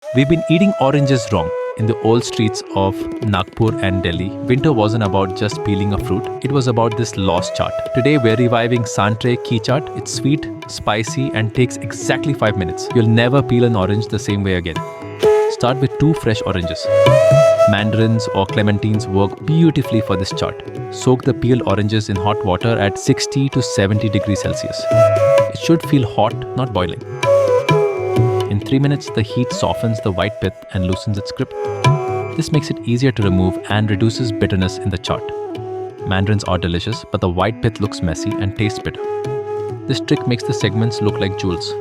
We've been eating oranges wrong. In the old streets of Nagpur and Delhi, winter wasn't about just peeling a fruit, it was about this lost chaat. Today we're reviving Santre ki chaat. It's sweet, spicy, and takes exactly 5 minutes. You'll never peel an orange the same way again. Start with 2 fresh oranges. Mandarins or clementines work beautifully for this chaat. Soak the peeled oranges in hot water at 60 to 70 degrees Celsius. It should feel hot, not boiling. In 3 minutes, the heat softens the white pith and loosens its grip. This makes it easier to remove and reduces bitterness in the chaat. Mandarins are delicious, but the white pith looks messy and tastes bitter. This trick makes the segments look like jewels.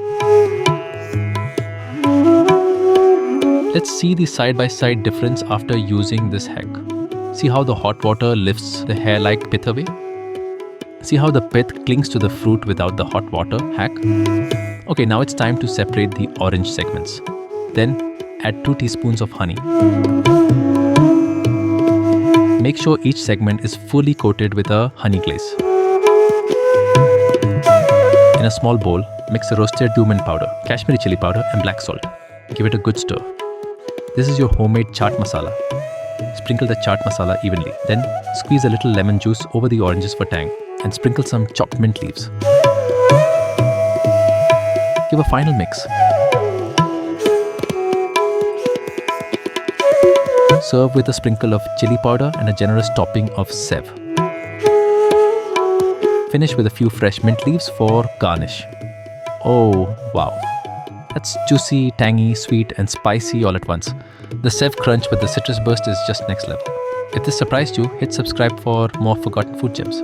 Let's see the side-by-side difference after using this hack. See how the hot water lifts the hair-like pith away? See how the pith clings to the fruit without the hot water hack? Okay, now it's time to separate the orange segments. Then add 2 teaspoons of honey. Make sure each segment is fully coated with a honey glaze. In a small bowl, mix the roasted cumin powder, Kashmiri chili powder and black salt. Give it a good stir. This is your homemade chaat masala. Sprinkle the chaat masala evenly. Then squeeze a little lemon juice over the oranges for tang and sprinkle some chopped mint leaves. Give a final mix. Serve with a sprinkle of chili powder and a generous topping of sev. Finish with a few fresh mint leaves for garnish. Oh, wow. That's juicy, tangy, sweet, and spicy all at once. The sev crunch with the citrus burst is just next level. If this surprised you, hit subscribe for more forgotten food gems.